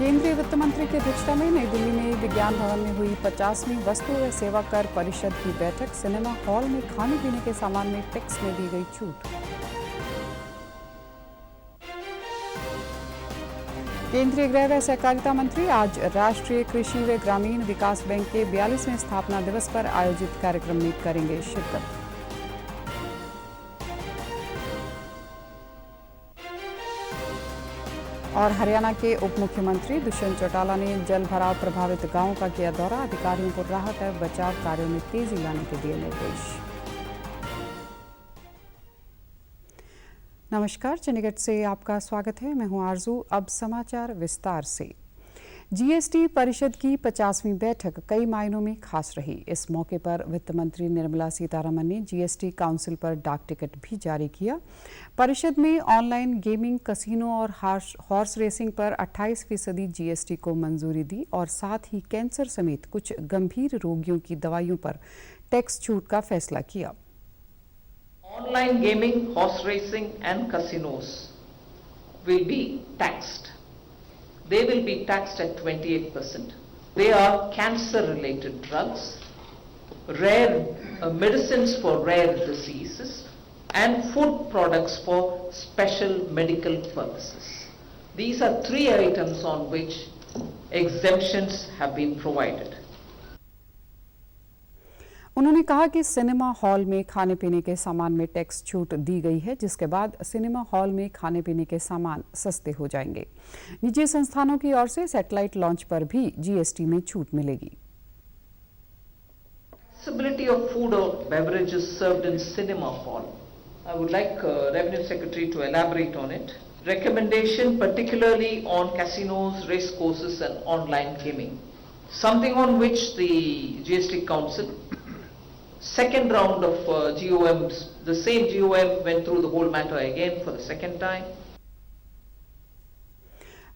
केंद्रीय वित्त मंत्री की अध्यक्षता में नई दिल्ली में विज्ञान भवन में हुई 50वीं वस्तु व सेवा कर परिषद की बैठक। सिनेमा हॉल में खाने पीने के सामान में टैक्स में दी गई छूट। केंद्रीय गृह व सहकारिता मंत्री आज राष्ट्रीय कृषि व ग्रामीण विकास बैंक के 42वें स्थापना दिवस पर आयोजित कार्यक्रम में करेंगे शिरकत। और हरियाणा के उप मुख्यमंत्री दुष्यंत चौटाला ने जल भराव प्रभावित गांवों का किया दौरा। अधिकारियों को राहत व बचाव कार्यों में तेजी लाने के दिए निर्देश। नमस्कार, चंडीगढ़ से आपका स्वागत है। मैं हूं आरजू। अब समाचार विस्तार से। जीएसटी परिषद की 50वीं बैठक कई मायनों में खास रही। इस मौके पर वित्त मंत्री निर्मला सीतारमण ने जीएसटी काउंसिल पर डाक टिकट भी जारी किया। परिषद में ऑनलाइन गेमिंग, कसिनो और हॉर्स रेसिंग पर 28% जीएसटी को मंजूरी दी और साथ ही कैंसर समेत कुछ गंभीर रोगियों की दवाइयों पर टैक्स छूट का फैसला किया। Online gaming, horse racing and casinos will be taxed. They will be taxed at 28%. They are cancer-related drugs, rare medicines for rare diseases, and food products for special medical purposes. These are three items on which exemptions have been provided. उन्होंने कहा कि cinema hall में खाने पीने के सामान में tax छूट दी गई है, जिसके बाद सिनेमा हॉल में खाने पीने के सामान सस्ते हो जाएंगे। निजी संस्थानों की ओर से सैटेलाइट लॉन्च पर भी जीएसटी में छूट मिलेगी। Accessibility of food or beverages served in cinema hall. I would like Revenue Secretary to elaborate on it. Recommendation particularly on casinos, race courses and online gaming. Something on which the GST Council second round of GOMs, the same GOM went through the whole matter again for the second time.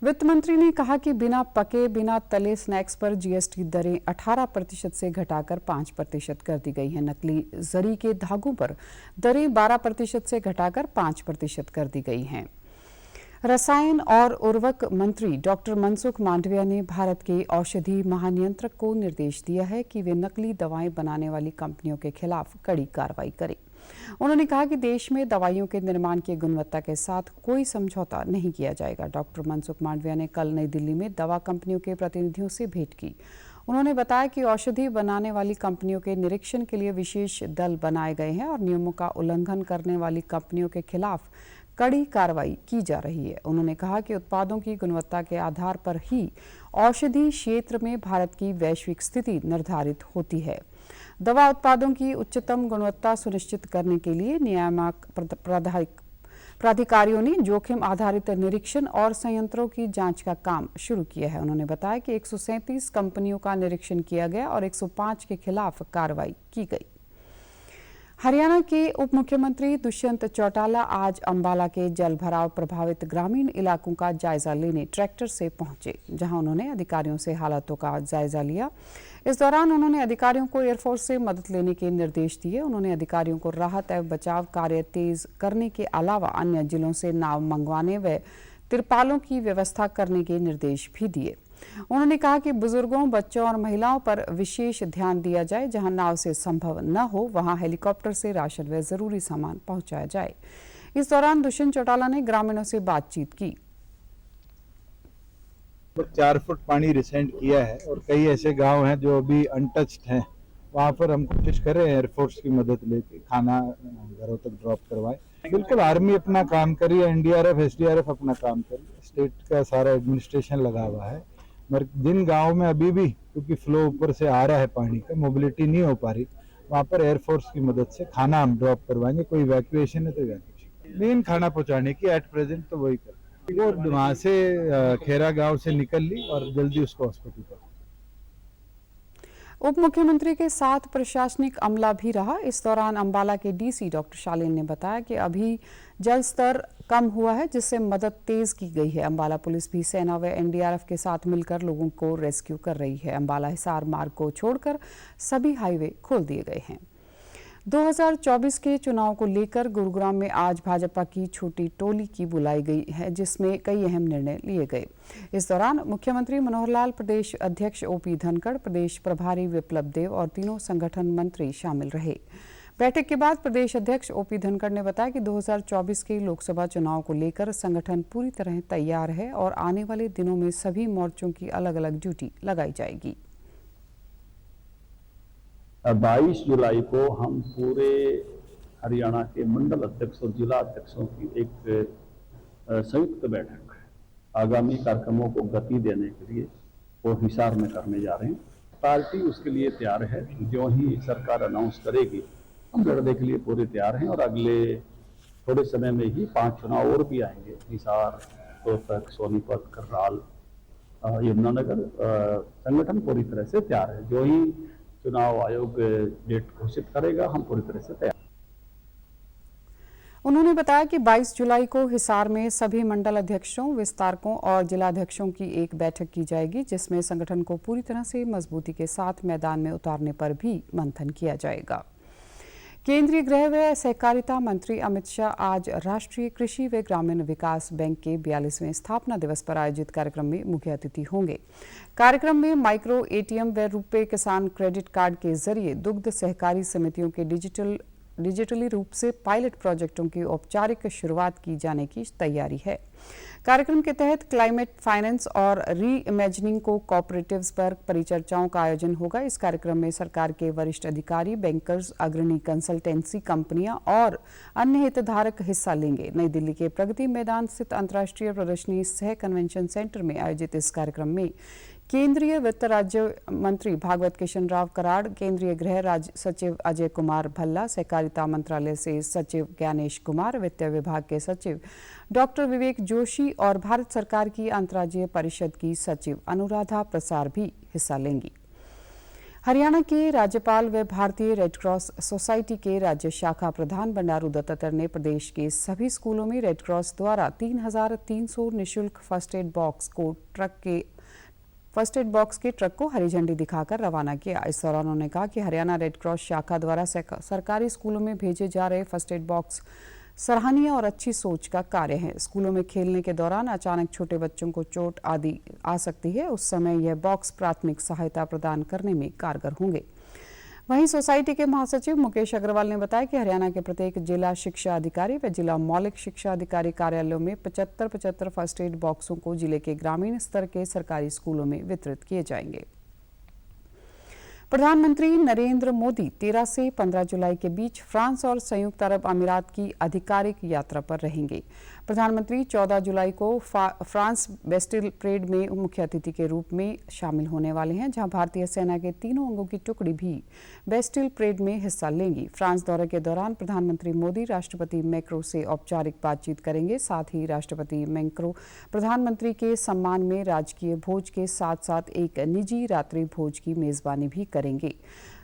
वित्त मंत्री ने कहा कि बिना पके, बिना तले snacks पर जीएसटी दरें 18% से घटाकर 5% कर दी गई हैं। नकली जरी के धागों पर दरें 12% से घटाकर 5% कर दी गई हैं। रसायन और उर्वरक मंत्री डॉक्टर मनसुख मांडविया ने भारत के औषधि महानियंत्रक को निर्देश दिया है कि वे नकली दवाएं बनाने वाली कंपनियों के खिलाफ कड़ी कार्रवाई करें। उन्होंने कहा कि देश में दवाइयों के निर्माण की गुणवत्ता के साथ कोई समझौता नहीं किया जाएगा। डॉक्टर मनसुख मांडविया ने कल नई दिल्ली में दवा कंपनियों के प्रतिनिधियों से भेंट की। उन्होंने बताया कि औषधि बनाने वाली कंपनियों के निरीक्षण के लिए विशेष दल बनाए गए हैं और नियमों का उल्लंघन करने वाली कंपनियों के खिलाफ कड़ी कार्रवाई की जा रही है। उन्होंने कहा कि उत्पादों की गुणवत्ता के आधार पर ही औषधि क्षेत्र में भारत की वैश्विक स्थिति निर्धारित होती है। दवा उत्पादों की उच्चतम गुणवत्ता सुनिश्चित करने के लिए नियामक प्राधिकारियों ने जोखिम आधारित निरीक्षण और संयंत्रों की जांच का काम शुरू किया है। उन्होंने बताया कि 137 कंपनियों का निरीक्षण किया गया और 105 के खिलाफ कार्रवाई की गई। हरियाणा के उप मुख्यमंत्री दुष्यंत चौटाला आज अंबाला के जल भराव प्रभावित ग्रामीण इलाकों का जायजा लेने ट्रैक्टर से पहुंचे, जहां उन्होंने अधिकारियों से हालातों का जायजा लिया। इस दौरान उन्होंने अधिकारियों को एयरफोर्स से मदद लेने के निर्देश दिए। उन्होंने अधिकारियों को राहत एवं बचाव कार्य तेज करने के अलावा अन्य जिलों से नाव मंगवाने व तिरपालों की व्यवस्था करने के निर्देश भी दिए। उन्होंने कहा कि बुजुर्गों, बच्चों और महिलाओं पर विशेष ध्यान दिया जाए। जहां नाव से संभव न हो वहां हेलीकॉप्टर से राशन व जरूरी सामान पहुंचाया जाए। इस दौरान दुष्यंत चौटाला ने ग्रामीणों से बातचीत की। 4 फुट पानी रिसेंट किया है और कई ऐसे गांव हैं जो अभी अनटच्ड हैं। वहां पर हम कोशिश कर रहे हैं एयरफोर्स की मदद लेके खाना घरों तक ड्रॉप करवाएं। बिल्कुल आर्मी अपना काम कर रही है, एनडीआरएफ, एसडीआरएफ अपना काम कर रही है, स्टेट का सारा एडमिनिस्ट्रेशन लगा हुआ है। मगर जिन गाँव में अभी भी क्योंकि फ्लो ऊपर से आ रहा है पानी का, मोबिलिटी नहीं हो पा रही, वहाँ पर एयरफोर्स की मदद से खाना हम ड्रॉप करवाएंगे। कोई इवैक्यूएशन है तो इवैक्यूएशन, मेन खाना पहुँचाने की एट प्रेजेंट तो वही कर। वो वहाँ से खेरा गांव से निकल ली और जल्दी उसको हॉस्पिटल पर। उप मुख्यमंत्री के साथ प्रशासनिक अमला भी रहा। इस दौरान अंबाला के डीसी डॉक्टर शालीन ने बताया कि अभी जल स्तर कम हुआ है, जिससे मदद तेज की गई है। अंबाला पुलिस भी सेना व एनडीआरएफ के साथ मिलकर लोगों को रेस्क्यू कर रही है। अंबाला हिसार मार्ग को छोड़कर सभी हाईवे खोल दिए गए हैं। 2024 के चुनाव को लेकर गुरुग्राम में आज भाजपा की छोटी टोली की बुलाई गई है, जिसमें कई अहम निर्णय लिए गए। इस दौरान मुख्यमंत्री मनोहर लाल, प्रदेश अध्यक्ष ओपी धनखड़, प्रदेश प्रभारी विप्लव देव और तीनों संगठन मंत्री शामिल रहे। बैठक के बाद प्रदेश अध्यक्ष ओपी धनखड़ ने बताया कि 2024 के लोकसभा चुनाव को लेकर संगठन पूरी तरह तैयार है और आने वाले दिनों में सभी मोर्चों की अलग अलग ड्यूटी लगाई जाएगी। 22 जुलाई को हम पूरे हरियाणा के मंडल अध्यक्ष और जिला अध्यक्षों की एक संयुक्त बैठक आगामी कार्यक्रमों को गति देने के लिए वो हिसार में करने जा रहे हैं। पार्टी उसके लिए तैयार है। जो ही सरकार अनाउंस करेगी हम लड़ने के लिए पूरे तैयार हैं और अगले थोड़े समय में ही 5 चुनाव और भी आएंगे। हिसार, रोहतक, सोनीपत, करनाल, यमुनानगर। संगठन पूरी तरह से तैयार है। जो ही चुनाव आयोग डेट घोषित करेगा हम पूरी तरह से तैयार। उन्होंने बताया कि 22 जुलाई को हिसार में सभी मंडल अध्यक्षों, विस्तारकों और जिलाध्यक्षों की एक बैठक की जाएगी, जिसमें संगठन को पूरी तरह से मजबूती के साथ मैदान में उतारने पर भी मंथन किया जाएगा। केंद्रीय गृह व सहकारिता मंत्री अमित शाह आज राष्ट्रीय कृषि व ग्रामीण विकास बैंक के 42वें स्थापना दिवस पर आयोजित कार्यक्रम में मुख्य अतिथि होंगे। कार्यक्रम में माइक्रो एटीएम व रुपे किसान क्रेडिट कार्ड के जरिए दुग्ध सहकारी समितियों के डिजिटली रूप से पायलट प्रोजेक्टों की औपचारिक शुरुआत की जाने की तैयारी है। कार्यक्रम के तहत क्लाइमेट फाइनेंस और री इमेजिनिंग को कोऑपरेटिव्स पर परिचर्चाओं का आयोजन होगा। इस कार्यक्रम में सरकार के वरिष्ठ अधिकारी, बैंकर्स, अग्रणी कंसल्टेंसी कंपनियां और अन्य हितधारक हिस्सा लेंगे। नई दिल्ली के प्रगति मैदान स्थित अंतर्राष्ट्रीय प्रदर्शनी सह कन्वेंशन सेंटर में आयोजित इस कार्यक्रम में केंद्रीय वित्त राज्य मंत्री भागवत किशन राव कराड़, केंद्रीय गृह राज्य सचिव अजय कुमार भल्ला, सहकारिता मंत्रालय से सचिव ज्ञानेश कुमार, वित्त विभाग के सचिव डॉक्टर विवेक जोशी और भारत सरकार की अंतर्राज्यीय परिषद की सचिव अनुराधा प्रसार भी हिस्सा लेंगी। हरियाणा के राज्यपाल व भारतीय रेड क्रॉस सोसाइटी के राज्य शाखा प्रधान बंडारू दत्तात्रेय ने प्रदेश के सभी स्कूलों में रेड क्रॉस द्वारा 3300 निःशुल्क फर्स्ट एड बॉक्स के ट्रक को हरी झंडी दिखाकर रवाना किया। इस दौरान उन्होंने कहा कि हरियाणा रेड क्रॉस शाखा द्वारा सरकारी स्कूलों में भेजे जा रहे फर्स्ट एड बॉक्स सराहनीय और अच्छी सोच का कार्य है। स्कूलों में खेलने के दौरान अचानक छोटे बच्चों को चोट आदि आ सकती है, उस समय यह बॉक्स प्राथमिक सहायता प्रदान करने में कारगर होंगे। वहीं सोसाइटी के महासचिव मुकेश अग्रवाल ने बताया कि हरियाणा के प्रत्येक जिला शिक्षा अधिकारी व जिला मौलिक शिक्षा अधिकारी कार्यालयों में 75 फर्स्ट एड बॉक्सों को जिले के ग्रामीण स्तर के सरकारी स्कूलों में वितरित किए जाएंगे। प्रधानमंत्री नरेंद्र मोदी 13 से 15 जुलाई के बीच फ्रांस और संयुक्त अरब अमीरात की आधिकारिक यात्रा पर रहेंगे। प्रधानमंत्री 14 जुलाई को फ्रांस बेस्टिल परेड में मुख्य अतिथि के रूप में शामिल होने वाले हैं, जहां भारतीय सेना के तीनों अंगों की टुकड़ी भी बेस्टिल परेड में हिस्सा लेंगी। फ्रांस दौरे के दौरान प्रधानमंत्री मोदी राष्ट्रपति मैक्रो से औपचारिक बातचीत करेंगे। साथ ही राष्ट्रपति मैक्रो प्रधानमंत्री के सम्मान में राजकीय भोज के साथ साथ एक निजी रात्रि भोज की मेजबानी भी करेंगे।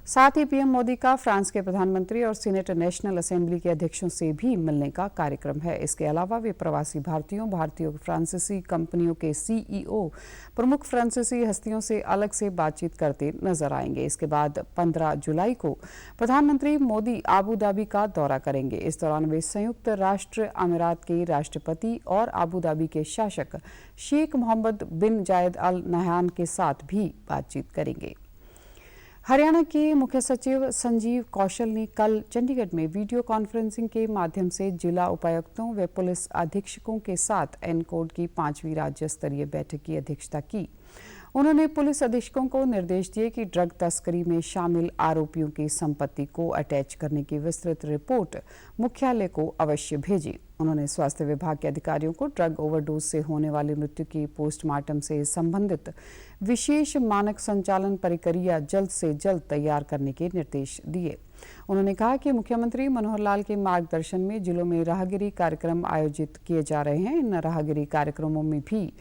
साथ ही पीएम मोदी का फ्रांस के प्रधानमंत्री और सीनेट नेशनल असेंबली के अध्यक्षों से भी मिलने का कार्यक्रम है। इसके अलावा वे प्रवासी भारतीयों फ्रांसीसी कंपनियों के सीईओ, प्रमुख फ्रांसीसी हस्तियों से अलग से बातचीत करते नजर आएंगे। इसके बाद 15 जुलाई को प्रधानमंत्री मोदी आबू धाबी का दौरा करेंगे। इस दौरान वे संयुक्त राष्ट्र अमीरात के राष्ट्रपति और आबू धाबी के शासक शेख मोहम्मद बिन जायद अल नहयान के साथ भी बातचीत करेंगे। हरियाणा के मुख्य सचिव संजीव कौशल ने कल चंडीगढ़ में वीडियो कॉन्फ्रेंसिंग के माध्यम से जिला उपायुक्तों व पुलिस अधीक्षकों के साथ एनकोड की 5वीं राज्य स्तरीय बैठक की अध्यक्षता की। उन्होंने पुलिस अधीक्षकों को निर्देश दिए कि ड्रग तस्करी में शामिल आरोपियों की संपत्ति को अटैच करने की विस्तृत रिपोर्ट मुख्यालय को अवश्य भेजें। उन्होंने स्वास्थ्य विभाग के अधिकारियों को ड्रग ओवरडोज से होने वाली मृत्यु की पोस्टमार्टम से संबंधित विशेष मानक संचालन प्रक्रिया जल्द से जल्द तैयार करने के निर्देश दिए। उन्होंने कहा कि मुख्यमंत्री मनोहर लाल के मार्गदर्शन में जिलों में राहगिरी कार्यक्रम आयोजित किए जा रहे हैं। इन राहगिरी कार्यक्रमों में भी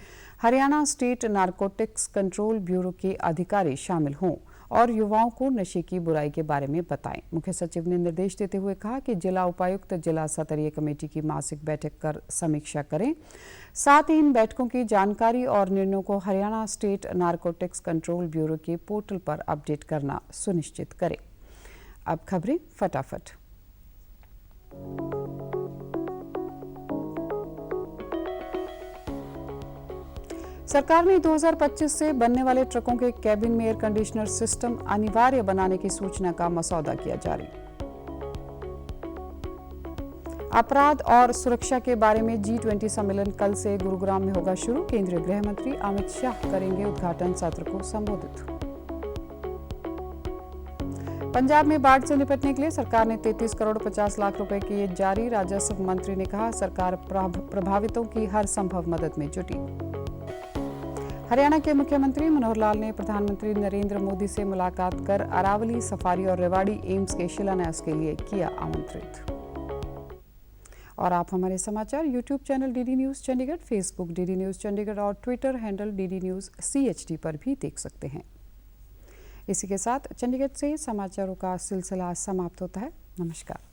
Haryana state narcotics control bureau के अधिकारी शामिल हों और युवाओं को नशे की बुराई के बारे में बताएं। मुख्य सचिव ने निर्देश देते हुए कहा कि जिला उपायुक्त जिला स्तरीय कमेटी की मासिक बैठक कर समीक्षा करें। साथ ही इन बैठकों की जानकारी और निर्णयों को Haryana state narcotics control bureau के पोर्टल पर अपडेट करना सुनिश्चित करें। अब खबरें फटाफट। सरकार ने 2025 से बनने वाले ट्रकों के कैबिन में एयर कंडीशनर सिस्टम अनिवार्य बनाने की सूचना का मसौदा किया जारी। अपराध और सुरक्षा के बारे में G20 सम्मेलन कल से गुरुग्राम में होगा शुरू। केंद्रीय गृह मंत्री अमित शाह करेंगे उद्घाटन सत्र को संबोधित। पंजाब में बाढ़ से निपटने के लिए सरकार ने 33 करोड़ 50 लाख रुपए किए जारी। राजस्व मंत्री ने कहा, सरकार प्रभावितों की हर संभव मदद में जुटी। हरियाणा के मुख्यमंत्री मनोहर लाल ने प्रधानमंत्री नरेंद्र मोदी से मुलाकात कर अरावली, सफारी और रेवाड़ी एम्स के शिलान्यास के लिए किया आमंत्रित। और आप हमारे समाचार YouTube channel DD news Chandigarh, Facebook DD news Chandigarh और Twitter handle DD news CHD पर भी देख सकते हैं। इसी के साथ चंडीगढ़ से समाचारों का सिलसिला समाप्त होता है। नमस्कार।